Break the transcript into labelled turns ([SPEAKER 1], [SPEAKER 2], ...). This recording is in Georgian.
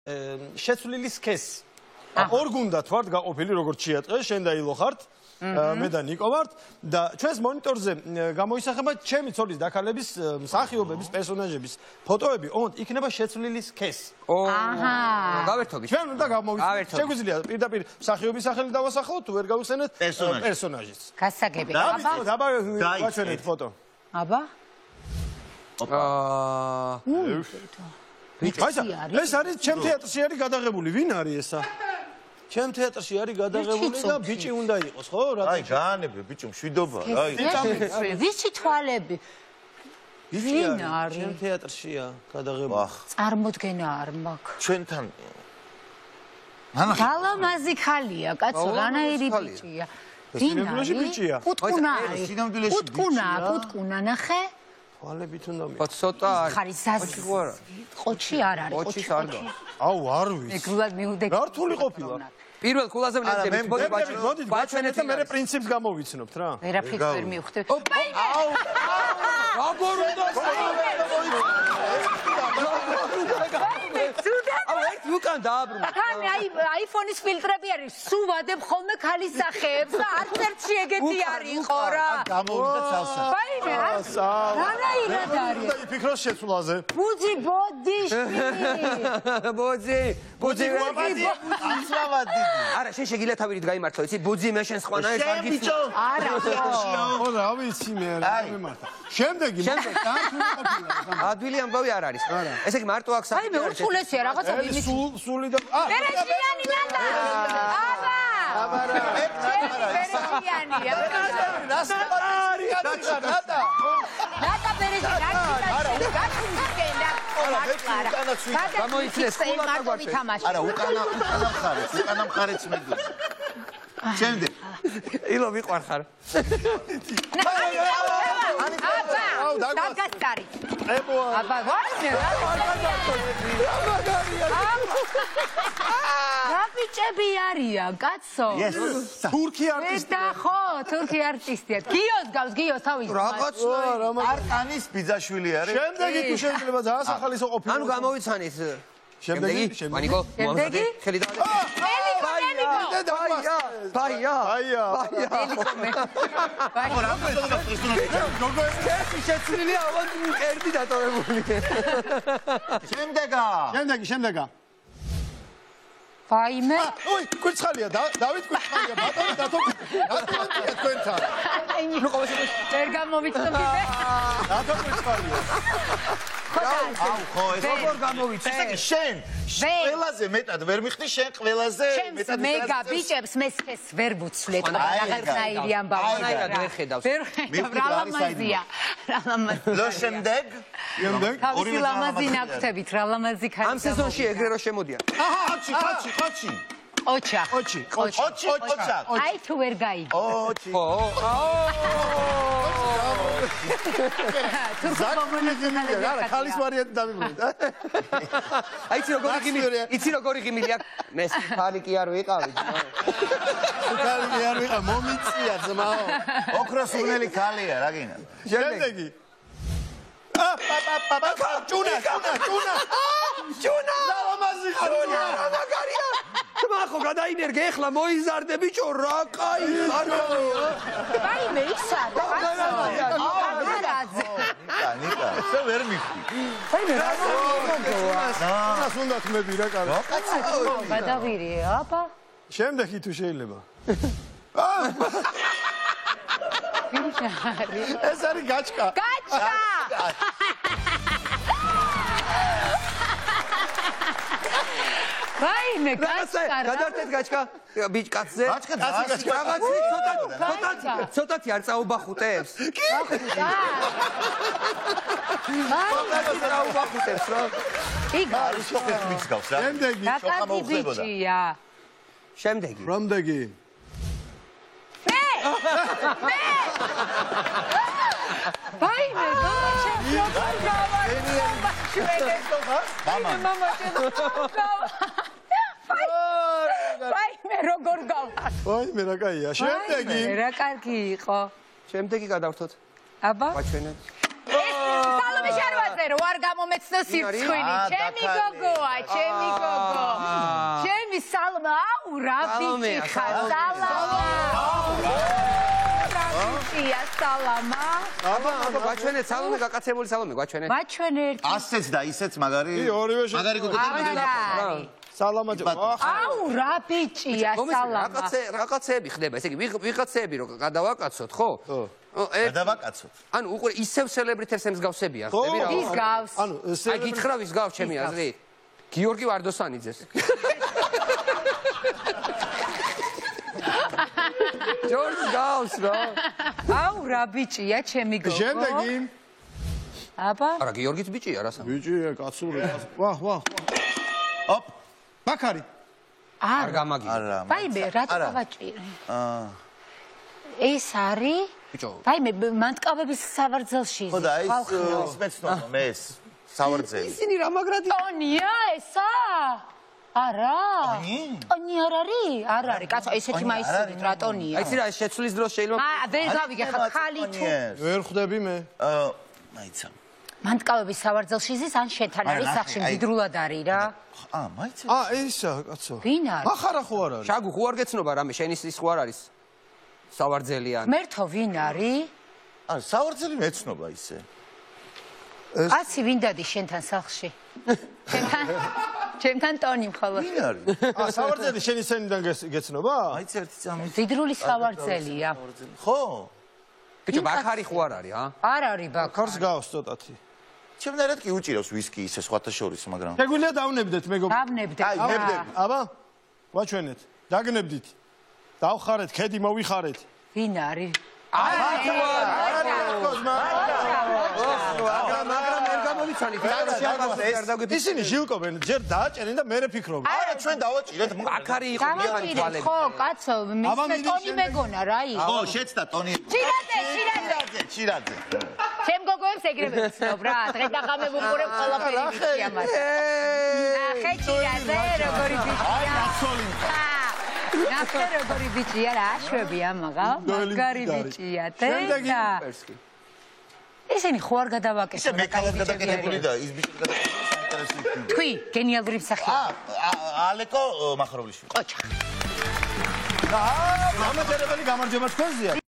[SPEAKER 1] შეცვლილი სქესი. ორ გუნდად ვართ გაყოფილი, როგორც შეატყე, შენ და ილო ხართ. მე და ნიკო ვართ და ჩვენს მონიტორზე გამოისახება ჩემი ცოლის დაქალების მსახიობების პერსონაჟების ფოტოები, ოღონდ იქნება შეცვლილი სქესი.
[SPEAKER 2] აჰა.
[SPEAKER 3] გავერთობთ.
[SPEAKER 1] ჩვენ უნდა გამოვიხსენოთ. შეგვიძლია პირდაპირ მსახიობის სახელი დავასახელოთ, თუ ვერ გავიხსენეთ პერსონაჟის.
[SPEAKER 2] გასაგები.
[SPEAKER 1] აბა ვაჩვენეთ ფოტო.
[SPEAKER 2] აბა?
[SPEAKER 1] ეს არის ჩემ თეატრში არის გადაღებული. ვინ არის ესა? ჩემ თეატრში არის გადაღებული და ბიჭი უნდა იყოს, ხო?
[SPEAKER 4] აი, გაანებე, ბიჭო, მშვიდობა, აი.
[SPEAKER 2] ვიცი თვალები. ვინ არის?
[SPEAKER 1] ჩემ თეატრშია გადაღებული.
[SPEAKER 2] წარმოდგენა არ მაქვს.
[SPEAKER 4] ჩვენთან
[SPEAKER 2] გალამაზი ხალია, კაცო, რანაირი ბიჭია. ვინ არის?
[SPEAKER 1] ბიჭია.
[SPEAKER 2] კუტკუნა არის. კუტკუნა ნახე.
[SPEAKER 1] თვალებით უნდა მე.
[SPEAKER 3] ცოტა
[SPEAKER 2] ხარი ზაზი. ყოჩი არ არის,
[SPEAKER 3] ყოჩი არ გაქვს.
[SPEAKER 1] აუ, არ ვიცი.
[SPEAKER 2] ეგრულად მიუდე.
[SPEAKER 1] გართული ყოფილა.
[SPEAKER 3] პირველ ქულაზე ვნებდებით,
[SPEAKER 1] მოდით ბაჩვენეთ და მე პრინციპს გამოვიცნობთ რა.
[SPEAKER 2] ვერაფრით ვერ მივხვდები.
[SPEAKER 3] აუ! როგორ უნდა აუ, ერთ უკან დააბრუნე.
[SPEAKER 2] ხანი აიფონის ფილტრები არის, სულ ვადებ ხოლმე ქალის სახეებს და არც ერთში ეგეთი არ იყო რა.
[SPEAKER 4] გამოვიდა ცალსა.
[SPEAKER 2] ვაიმე, რანაირად არის?
[SPEAKER 1] და იფიქროს შეცვლაზე.
[SPEAKER 2] ბუძი ბოდიში.
[SPEAKER 3] ბუძი
[SPEAKER 4] აცრავად დიდი.
[SPEAKER 3] არა, შენ შეგიძლია თავით გაიმართო, იცი? ბუძი მე შენ სხვანაირ სარგიც.
[SPEAKER 2] არა,
[SPEAKER 1] ხო, რა ვიცი მე რა მიმართა. შემდეგი გართული ყოფილა.
[SPEAKER 3] ადვილი ამბავი არ არის. ესე იგი მარტო აქ
[SPEAKER 2] აი მე ურჩულესია რაღაცა ვიმის.
[SPEAKER 1] სული და
[SPEAKER 2] პერეშიანი ნატა. აბა რა. პერეშიანია. ნატა პერეშიანი.
[SPEAKER 3] გამოიცნეს ხულაკა გვაჩვენე.
[SPEAKER 4] არა, უკანა მხარეც მეგდო. შემდეგ.
[SPEAKER 3] ილო მიყვარხარ.
[SPEAKER 2] აბა, დაგასტარი. აბა, ვაიმე, რა ბიჭები არიან, კაცო?
[SPEAKER 1] თურქი არტისტი.
[SPEAKER 2] და ხო, თურქი არტისტია. გიოს გავს, გიოს თავის.
[SPEAKER 4] არტანის ბიძაშვილი არის.
[SPEAKER 1] შემდეგი თუ შეიძლება ძალიან სახალისო ყოფილა.
[SPEAKER 3] ანუ გამოვიცანით.
[SPEAKER 1] შემდეგი,
[SPEAKER 3] მანიკო, მოამზადე, ხელი დაადე. ბაია. შეცვლილი ავად ერთი დატოვებული.
[SPEAKER 1] შემდეგა.
[SPEAKER 2] ვაიმე.
[SPEAKER 1] ოი, კვირცხალია, დავით კვირცხალია, ბატონო დათოფილი. რატომია თქვენთან?
[SPEAKER 3] ნუ ყოველ შემთხვევაში
[SPEAKER 2] ვერ გამოვიცნობდი მე.
[SPEAKER 1] დათო კვირცხალია.
[SPEAKER 4] ხო, ეს
[SPEAKER 3] როგორ გამოვიცე?
[SPEAKER 4] ესე იგი შენ ყველაზე მეტად ვერ მიხდი, შენ ყველაზე
[SPEAKER 2] მეტად მეგა ბიჭებს მე სქეს ვერ ვუცვლეთ. აღარნაირი ამბავი.
[SPEAKER 3] აღარნაირად ვერ ხედავს.
[SPEAKER 2] ვერ ხედავ, რა ლამაზია. რა ლამაზია.
[SPEAKER 4] ლო შემდეგ
[SPEAKER 2] თავისი ლამაზი ნაკვთებით, რა ლამაზი ხარ.
[SPEAKER 3] ამ სეზონში ეგრე რო შემოდიან.
[SPEAKER 4] ხოჩი.
[SPEAKER 2] ოჩა. აი თუ ვერ გაიგე.
[SPEAKER 4] ოჩი.
[SPEAKER 2] თურქულ კომუნიკაციაზე
[SPEAKER 1] არა, ხალის ვარიანტი დამიბრუნეთ.
[SPEAKER 3] იცი როგორი ღიმილი აქვს? მე ფალი კი არ ვიყავი.
[SPEAKER 1] ხალი არ ვიყავ, მომიწია ძმაო.
[SPEAKER 4] ოქროსუნელი ქალია, რა გინდა?
[SPEAKER 1] შემდეგი. ჭუნა. ლამაზი ხარ.
[SPEAKER 3] მაგარია. თმახო გადაინერგე, ეხლა მოიზარდე ბიჭო, რა კაი ხარ.
[SPEAKER 2] ვაიმე, ისა.
[SPEAKER 4] ნიკა, შე ვერ მიხდი.
[SPEAKER 2] ვაიმე, რა
[SPEAKER 1] ნას უნდა თმები რა კაცო.
[SPEAKER 2] გადავირი, აბა.
[SPEAKER 1] შემდეგი თუ შეიძლება. ეს არის გაჩკა.
[SPEAKER 2] ვაიმე, გაჩკა.
[SPEAKER 3] გადართეთ გაჩკა ბიჭ კაცზე. ცოტათი არ წაუბახუტებს. კი. წაუბახუტებს რა.
[SPEAKER 2] იქ
[SPEAKER 4] არის შოქეთ მიცგავს რა.
[SPEAKER 1] შემდეგი.
[SPEAKER 4] შოხა მოხდებოდა.
[SPEAKER 3] შემდეგი.
[SPEAKER 1] რომდეგი.
[SPEAKER 2] ვაიმე, ვაიმე, როგორ გავა.
[SPEAKER 1] ვაიმე, რა კაია. შემდეგი.
[SPEAKER 2] რა კარგი იყო.
[SPEAKER 3] შემდეგი გადავთოთ.
[SPEAKER 2] აბა.
[SPEAKER 3] ვაჩვენეთ.
[SPEAKER 2] სალომე შარვაძე რო არ გამომეცნო სირცხვილი. ჩემი გოგოა, ჩემი გოგო. ჩემი სალმა, აუ რა ბიჭი ხარ, სალამა. ბიჭია სალამა.
[SPEAKER 3] აბა გაჩვენეთ სალომე გაკაცებული სალომე გაჩვენეთ.
[SPEAKER 2] მაჩვენე ერთი.
[SPEAKER 4] ასეც და ისეც მაგარი.
[SPEAKER 1] ორივე
[SPEAKER 4] მაგარი გუგები.
[SPEAKER 1] სალამაჯო.
[SPEAKER 2] აუ რა ბიჭია სალამა.
[SPEAKER 3] რაღაცეები ხდება, ესე იგი ვიღაცეები რო გადავაკაცოთ, ხო?
[SPEAKER 4] გადავაკაცოთ.
[SPEAKER 3] ანუ უყურე ისევ სელებრიტებს ემსგავსებიან, ხდები რა?
[SPEAKER 2] ის გავს.
[SPEAKER 1] ანუ
[SPEAKER 3] აი გითხრა ვის გავს ჩემი აზრით? გიორგი ვარდოსანიძეს. ჯორჯ გავს რა.
[SPEAKER 2] აუ რა ბიჭია ჩემი გოგო.
[SPEAKER 1] შემდეგი.
[SPEAKER 2] აბა.
[SPEAKER 3] არა გიორგიც ბიჭია რა სამ.
[SPEAKER 1] ბიჭია, კაცური. ვაჰ.
[SPEAKER 4] ოპ.
[SPEAKER 1] ბაქარი.
[SPEAKER 3] არ გამაგია.
[SPEAKER 4] არა.
[SPEAKER 2] ვაიმე რა დავაჭირე. ეს არის
[SPEAKER 3] ბიჭო.
[SPEAKER 2] ვაიმე მანტკავების სავარძელში.
[SPEAKER 4] ხო და ის მეცნობა მე ეს სავარძელი.
[SPEAKER 3] ისინი რა მაგრადი?
[SPEAKER 2] ტონია ესა? არა. ტონი არ არის? არ არის. კაცო, ესეთი მაისურით რა ტონია?
[SPEAKER 3] აი იცი რა შეცვლის დროს შეიძლება
[SPEAKER 2] ვერ გავიგე ხა ხალი თუ
[SPEAKER 1] ვერ ხვდები მე.
[SPEAKER 4] მაიცა.
[SPEAKER 2] მანტკავების სავარძელში ზის ან შენთან არის სახში მდიდრულად არის რა.
[SPEAKER 4] მაიცა.
[SPEAKER 1] ისა, კაცო.
[SPEAKER 2] ვინ არის?
[SPEAKER 1] ახარა ხო არ არის?
[SPEAKER 3] შაგუ ხო არ გეცნობა რამე შენის ის ხო არ არის სავარძელიან
[SPEAKER 2] მერთო ვინ არის?
[SPEAKER 4] არა, სავარძელი მეცნობა ისე.
[SPEAKER 2] კაცი ვინ დადის შენთან სახში? ჩემთან ტონი მხოლოდ.
[SPEAKER 4] ვინ არის?
[SPEAKER 1] სავარძელი შენი სენიდან გეცნობა?
[SPEAKER 4] მაიცა ერთი წამი.
[SPEAKER 2] მდიდრული სავარძელია.
[SPEAKER 4] ხო?
[SPEAKER 3] ბიჭო ბაქარი ხო არ არის
[SPEAKER 2] არ არის ბაქ.
[SPEAKER 1] ხარს გავს ცოტათი.
[SPEAKER 4] ჩემნაირად კი უჭირავს ვისკი ისე სხვათა შორის, მაგრამ
[SPEAKER 1] შეგვიძლია დავნებდეთ მეგობრო.
[SPEAKER 2] დავნებდეთ.
[SPEAKER 4] აი, ნებდები.
[SPEAKER 1] აბა? ვაჩვენეთ. დაგნებდით. დავხარეთ, ქედი მოვიხარეთ.
[SPEAKER 2] ვინ არის?
[SPEAKER 3] მაგრამ ვერ გამოვიცანით
[SPEAKER 1] ისინი ჟილკობენ, ჯერ დააჭერენ და მერე ფიქრობენ.
[SPEAKER 4] არა, ჩვენ დავაჭირეთ.
[SPEAKER 3] ბაქარი იყო მიხანი
[SPEAKER 2] დავაჭირეთ
[SPEAKER 3] თვალები
[SPEAKER 2] ხო, კაცო, მე ტონი მეგონა რა ის.
[SPEAKER 4] ხო, შეცდა ტონი. ჩირაძე.
[SPEAKER 2] ჩემ გოგოებს ეგრევე ვცნობ რა, დღე და ღამე ვუყურებ ყველაფერი ვიცი ამას. ახე ჩირაძე, როგორი ბიჭია. ნახე როგორი ბიჭია რა, აშვებია მაგა, მაგარი ბიჭია, თენდა. ისინი ხო არ გადავაკეთე.
[SPEAKER 4] ისე მე ქალაქ გადაკეთებული და ის ბიჭი გადაკეთებული საინტერესო იქნება.
[SPEAKER 2] თქვი, გენიალური მსახიობი.
[SPEAKER 4] ალეკო მახაროლიშვილი.
[SPEAKER 2] ყოჩა.
[SPEAKER 1] გამარჯვებული გამარჯობა თქვენზეა.